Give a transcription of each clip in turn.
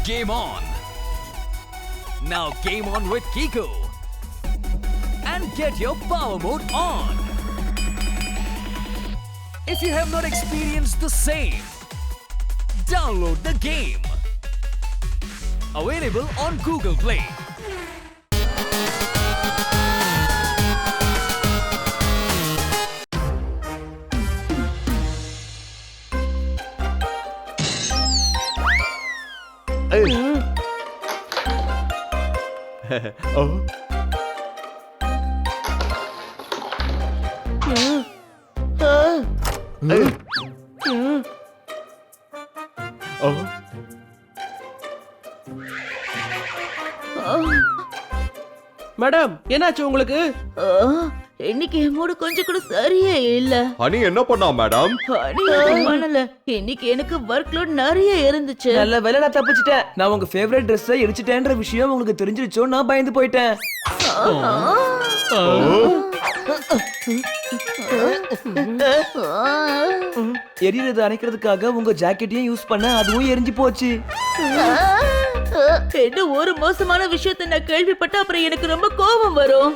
Game on! Now game on with Kiko and get your power mode on. If you have not experienced the same, download the game. Available on Google Play. Madam என்னாச்சு உங்களுக்கு? இன்னைக்கு என் மூடு கொஞ்சம் கூட சரியே இல்ல. Honey என்ன பண்ணா madam? Honey எதுவும் பண்ணல. இன்னைக்கு எனக்கு ஒர்க் லோட் நிறைய இருந்துச்சு. நல்ல வேலை நான் தப்பிச்சிட்டேன். நான் உங்க ஃபேவரட் Dress-ஐ எரிச்சிட்டேன்ற விஷயம் உங்களுக்கு தெரிஞ்சிருச்சோ நான் பயந்து போயிட்டேன். எரியறத அணைக்கிறதுக்காக உங்க ஜாக்கெட்டையும் யூஸ் பண்ண அதுவும் எரிஞ்சு போச்சு. என்ன ஒரு மோசமான விஷயத்தை நான் கேள்விப்பட்ட அப்புறம் எனக்கு ரொம்ப கோபம் வரும்.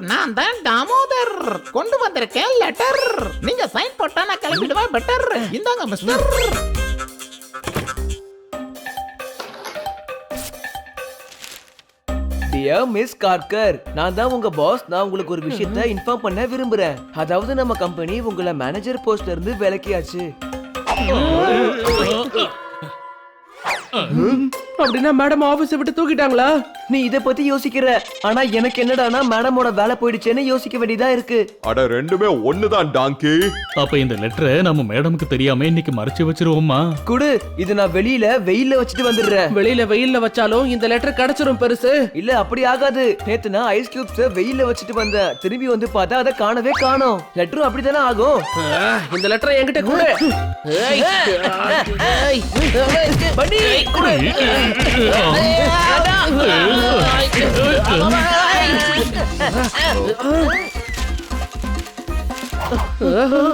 நான் தான் தாமோதர் கொண்டு வந்திருக்கேன் லெட்டர். நீங்க சைன் போட்டா நான் கிளம்பிடுவேன் பெட்டர். இந்தாங்க மிஸ்டர். டியர் மிஸ் கார்கர், நான் தான் உங்க பாஸ். நான் உங்களுக்கு ஒரு விஷயத்தை இன்ஃபார்ம் பண்ண விரும்புறேன். அதாவது நம்ம கம்பெனி உங்களை மேனேஜர் போஸ்ட்ல இருந்து விலக்கியாச்சு. அப்படின்னா மேடம் ஆபீஸ் விட்டு தூக்கிட்டாங்களா? நீ இத பத்தி யோசிக்கிற, ஆனா எனக்கு என்னடானா மேடமோட வேலை போயிடுச்சேன்னு யோசிக்க வேண்டியதா இருக்கு. அட ரெண்டுமே ஒண்ணுதான் டாங்கி. அப்ப இந்த லெட்டரை நம்ம மேடமுக்கு தெரியாம இன்னைக்கு மறைச்சு வச்சிருவோமா? குடு, இது நான் வெளியில வெயில்ல வச்சிட்டு வந்துடுறேன். வெளியில வெயில்ல வச்சாலும் இந்த லெட்டர் கிடைச்சிரும் பெருசு. இல்ல அப்படி ஆகாது. நேத்து நான் ஐஸ் கியூப்ஸ் வெயில்ல வச்சிட்டு வந்தேன். திரும்பி வந்து பார்த்தா அத காணவே காணோம். லெட்டரும் அப்படிதானே ஆகும். இந்த லெட்டரை என்கிட்ட குடு. பண்டி குடு.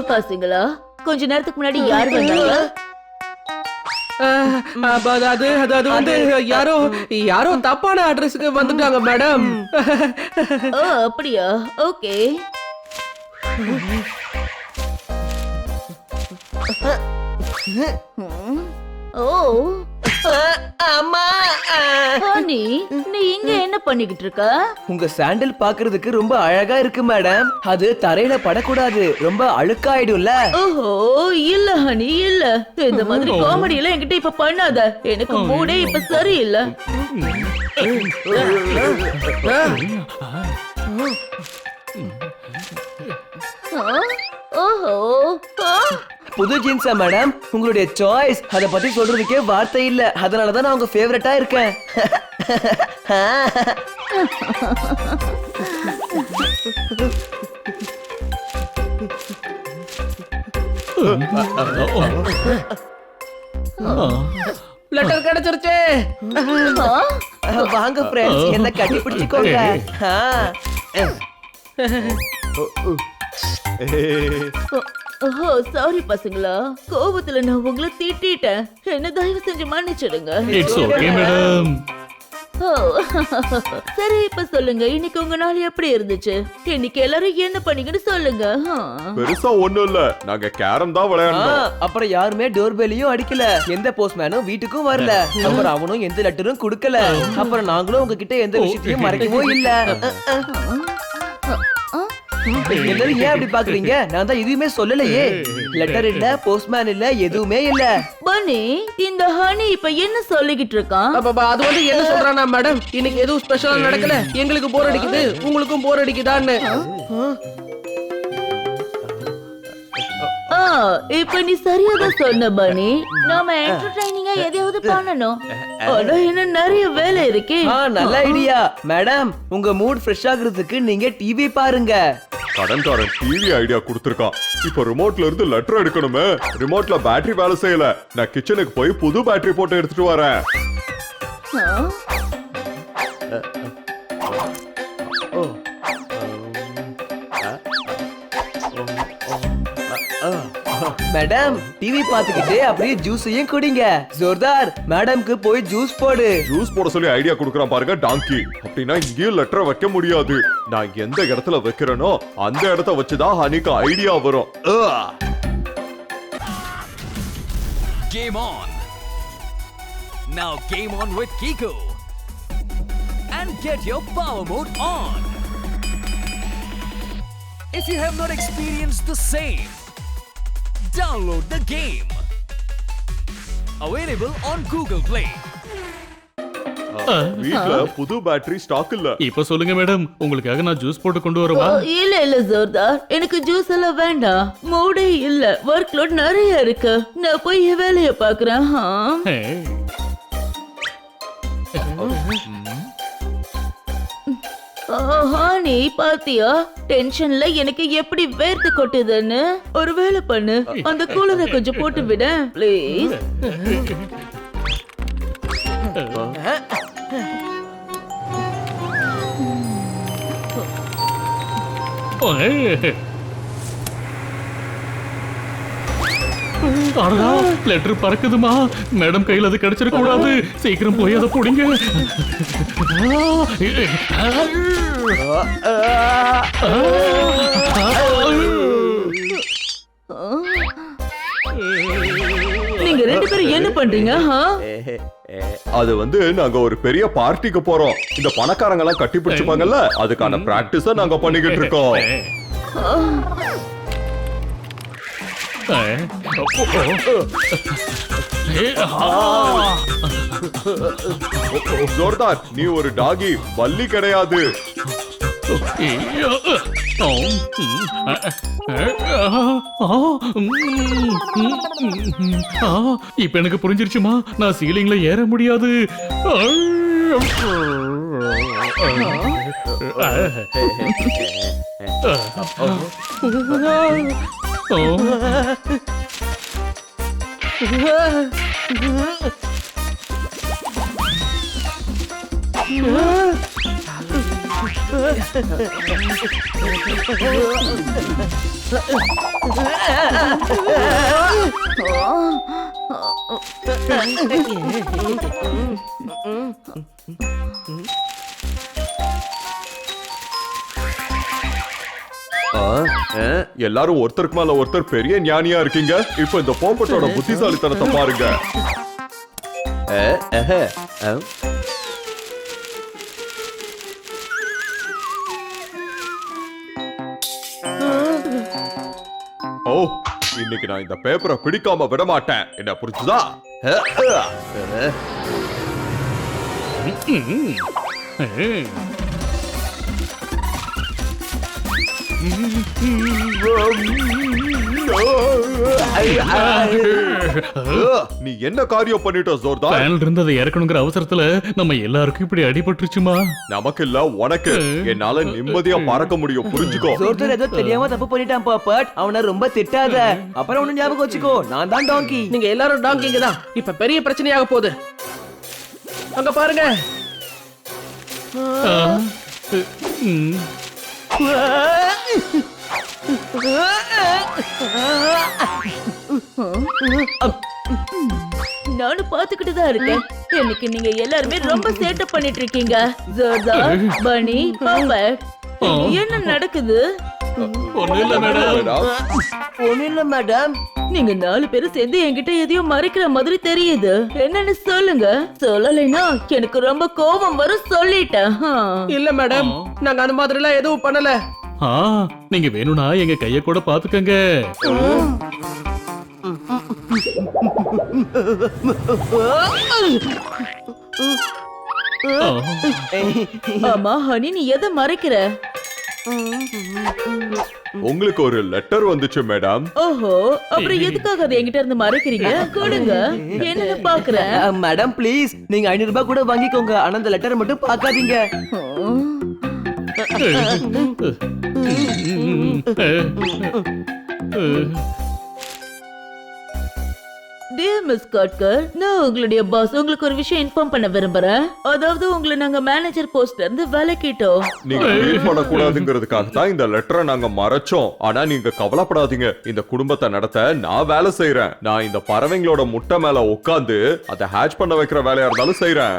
பசங்களா, கொஞ்ச நேரத்துக்கு முன்னாடி யார் வந்தாங்க? அது வந்து யாரோ தப்பான அட்ரஸ்க்கு வந்துட்டாங்க மேடம். அப்படியா? ஓகே. ஓ அம்மா, ஹனி நீ இங்க என்ன பண்ணிக்கிட்டு இருக்க? உங்க சாண்டல் பாக்குறதுக்கு ரொம்ப அழகா இருக்கு மேடம். அது தரையில படக்கூடாது, ரொம்ப அழுக்காயிடும்ல. ஓஹோ இல்ல ஹனி இல்ல, இந்த மாதிரி காமெடி எல்லாம் என்கிட்ட இப்ப பண்ணாத. எனக்கு மூடே இப்ப சரியில்லை. ஓஹோ புது ஜீன்ஸா மேடம்? உங்களுடைய சாய்ஸ். அத பத்தி சொல்றதுக்கே வார்த்தை இல்ல. அதனாலதான் நான் உங்க ஃபேவரட்டா இருக்கேன். லெட்டர் கிடைச்சிருச்சு. வாங்க ஃப்ரெண்ட்ஸ், என்ன கட்டி பிடிச்சுக்கோங்க. ஓஹோ சாரி பசங்களா, கோபத்துல நான் உங்களை திட்டிட்டேன். என்ன தயவு செஞ்சு மன்னிச்சிடுங்க. It's okay madam. சரி இப்ப சொல்லுங்க, இன்னைக்கு உங்க நாள் எப்படி இருந்துச்சு? இன்னைக்கு எல்லாரும் என்ன பண்ணீங்கன்னு சொல்லுங்க. பெருசா ஒண்ணும் இல்ல, நாங்க கேரம் தான் விளையாடணும். அப்புறம் யாருமே டோர் பெல்லையும் அடிக்கல, எந்த போஸ்ட்மேனும் வீட்டுக்கும் வரல, அப்புறம் அவனும் எந்த லெட்டரும் கொடுக்கல. அப்புறம் நாங்களும் உங்ககிட்ட எந்த விஷயத்தையும் மறைக்கவும் இல்ல. எல்லாரும் ஏன் அப்படி பாக்குறீங்க? நான் தான் எதுவுமே சொல்லலையே. லெட்டர் இல்ல, போஸ்ட்மேன் இல்ல, எதுவுமே இல்ல. பனி, இந்த ஹனி இப்ப என்ன சொல்லிக்கிட்டு இருக்கான்? அது வந்து என்ன சொல்றானா மேடம், இன்னைக்கு எதுவும் ஸ்பெஷலா நடக்கல, எங்களுக்கு போர் அடிக்குது, உங்களுக்கும் போர் அடிக்குதான்னு. இப்ப நீ சரியாதான் சொன்ன பனி. நாம என்டர்டெய்னிங்கா எதையாவது பண்ணணும். ஆனா என்ன நிறைய வேலை இருக்கே. நல்ல ஐடியா மேடம். உங்க மூட் ஃப்ரெஷ் ஆகுறதுக்கு நீங்க டிவி பாருங்க. கடன்காரன் டிவி ஐடியா கொடுத்திருக்கான். இப்ப ரிமோட்ல இருந்து லெட்டர் எடுக்கணுமே. ரிமோட்ல பேட்டரி வேலை செய்யல. நான் கிச்சனுக்கு போய் புது பேட்டரி போட்டு எடுத்துட்டு வரேன். மேடம் டிவி பாத்துக்கிட்டே அப்படியே ஜூஸையும் குடிங்க. ஜோர்தார் மேடம்க்கு போய் ஜூஸ் போடு. ஜூஸ் போட சொல்லி ஐடியா கொடுக்கறான் பாருங்க டாங்கி. அப்படின்னா இங்கேயும் லெட்டரை வைக்க முடியாது. நான் எந்த இடத்துல வைக்கிறேனோ அந்த இடத்த வச்சுதான் ஹனிக்கு ஐடியா வரும். Game on. Now game on with Kiko. And get your power mode on. If you have not experienced the same, download the game. Available on Google Play. வீட்ல புது பேட்டரி ஸ்டாக் இல்ல. இப்ப சொல்லுங்க மேடம், உங்களுக்காக நான் juice போட்டு கொண்டு வரவா? இல்ல ஜோர்தார், எனக்கு ஜூஸ் எல்லாம் வேண்டாம். மூடே இல்ல, ஒர்க் லோட் நிறைய இருக்கு. நான் போய் என் வேலைய பாக்குறேன். ஏ, நீ பாத்தியா டென்ஷன்ல எனக்கு எப்படி வேர்த்து கொட்டுதுன்னு? ஒரு வேலை பண்ணு, அந்த கூலரை கொஞ்சம் போட்டு விட ப்ளீஸ். லெட்டர் பறக்குதுமா. மேடம் கையில் அது கிடைச்சிருக்க கூடாது. சீக்கிரம் போய் அதை புடிங்க. நீங்க ரெண்டு பேரும் என்ன பண்றீங்க? அது வந்து நாங்க ஒரு பெரிய பார்ட்டிக்கு போறோம். இந்த பணக்காரங்க எல்லாம் கட்டி பிடிச்சுப்பாங்கல்ல, அதுக்கான பிராக்டிஸ நாங்க பண்ணிக்கிட்டு இருக்கோம். ஜோர்தார், நீ ஒரு டாகி, பல்லி கிடையாது. இப்ப எனக்கு புரிஞ்சிருச்சுமா, நான் சீலிங்ல ஏற முடியாது. எல்லாரும் ஒருத்தருக்கு மேல ஒருத்தர் பெரிய ஞானியா இருக்கீங்க. இப்ப இந்த போப்பட்டோட புத்திசாலித்தனத்தை பாருங்க. ஓ, இன்னைக்கு நான் இந்த பேப்பரை பிடிக்காம விட மாட்டேன். என்ன புரிஞ்சுதா? நீ என்ன காரியம் பண்ணிட்ட ஜோர்தார்? ஃபேன்ல இருந்து அதை இறக்கணுங்கிற அவசரத்துல நம்ம எல்லாருக்கும் இப்படி அடிபட்டுருச்சுமா. நமக்கு இல்ல, உனக்கு. என்னால நிம்மதியா பறக்க முடியும், புரிஞ்சுக்கோ. ஜோர்தார் ஏதோ தெரியாம தப்பு பண்ணிட்டான் பாப்பட். அவனை ரொம்ப திட்டாத. அப்புறம் ஒண்ணு ஞாபகம் வச்சுக்கோ, நான் தான் டாங்கி. நீங்க எல்லாரும் டாங்கிங்க தான். இப்ப பெரிய பிரச்சனையாக போகுது. அங்க பாருங்க. நானும் பாத்துக்கிட்டு தான் இருக்கேன். எனக்கு நீங்க எல்லாருமே ரொம்ப சேட்டை பண்ணிட்டு இருக்கீங்க. ஜோர்தார், பனி, பாப்பட், என்ன நடக்குது? ஒண்ணும் இல்ல மேடம். ஒண்ணு இல்ல மேடம். நீங்க 4 பேரும் சேர்ந்து என்கிட்ட எதையோ மறைக்கிற மாதிரி தெரியுது. என்னன்னு சொல்லுங்க. சொல்லலைன்னா எனக்கு ரொம்ப கோபம் வரும், சொல்லிட்டேன். இல்ல மேடம், நாங்க அந்த மாதிரி எல்லாம் எதுவும் பண்ணல. நீங்க வேணும்னா எங்க கைய கூட பாத்துக்கங்க. ஆமா ஹனி, நீ எதை மறைக்கிற? உங்களுக்கு ஒரு லெட்டர் வந்துச்சு மேடம். ஓஹோ, அப்புறம் எதுக்காக அதை என்கிட்ட இருந்து மறைக்கிறீங்க? கொடுங்க, என்னன்னு பாக்குறேன். மேடம் ப்ளீஸ், நீங்க 500 ரூபாய் கூட வாங்கிக்கோங்க. ஆனா அந்த லெட்டரை மட்டும் பார்க்காதீங்க. டியர் மிஸ் காட்கர், நான் உங்களுடைய பாஸ். உங்களுக்கு ஒரு விஷயம் இன்ஃபார்ம் பண்ண விரும்புறேன். அதாவது உங்களை நாங்க மேனேஜர் போஸ்ட்ல இருந்து விலக்கிட்டோம். நீங்க ஃபீல் பண்ணக்கூடாதுங்கிறதுக்காக தான் இந்த லெட்டரை நாங்க மறைச்சோம். ஆனா நீங்க கவலைப்படாதீங்க, இந்த குடும்பத்தை நடத்த நான் வேலை செய்யறேன். நான் இந்த பறவைங்களோட முட்டை மேல உட்காந்து அதை ஹேட்ச் பண்ண வைக்கிற வேலையா இருந்தாலும் செய்யறேன்.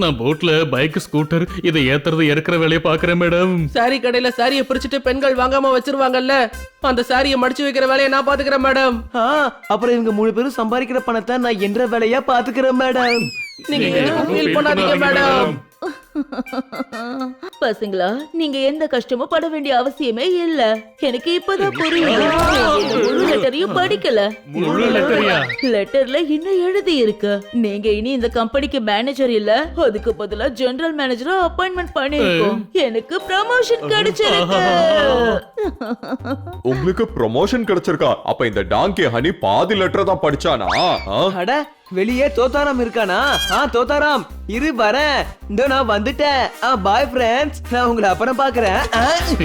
நான் போட்ல பைக் ஸ்கூட்டர் இதை ஏத்துறது இறக்குற வேலையை பாக்குறேன் மேடம். சாரி கடையில சாரியை பிரிச்சுட்டு பெண்கள் வாங்காம வச்சிருவாங்கல்ல, அந்த சாரியை மடிச்சு வைக்கிற வேலையை நான் பாத்துக்கிறேன் மேடம். அப்புறம் இவங்க 3 பேரும் சம்பாதிக்கிற பணத்தை நான் என்ற வேலையா பாத்துக்கிறேன் மேடம். நீங்க எதுவும் ஃபீல் பண்ணாதீங்க மேடம். பசங்களா, நீங்க எந்த கஷ்டமும் பட வேண்டிய அவசியமே இல்ல. எனக்கு இப்பதான் புரியுது. நீங்க இந்த முழு லெட்டரையும் படிக்கல. முழு லெட்டரியா? லெட்டர்ல இன்னும் எழுதி இருக்கு, நீங்க இனி இந்த கம்பெனிக்கு மேனேஜர் இல்ல, அதுக்கு பதிலா ஜெனரல் மேனேஜரா அப்பாயின்மெண்ட் பண்ணிருக்கோம். எனக்கு ப்ரமோஷன் கிடைச்சிருக்கு. உங்களுக்கு ப்ரமோஷன் கிடைச்சிருக்கா? அப்ப இந்த டாங்கி ஹனி பாதி லெட்டர் தான் படிச்சானா? அட, வெளியே தோத்தாராம் இருக்கானா? தோத்தாராம் இரு வரேன். இந்த நான் வந்துட்டேன். பாய் ஃப்ரெண்ட்ஸ், நான் உங்களை அப்புறம் பாக்குறேன். ஏய்,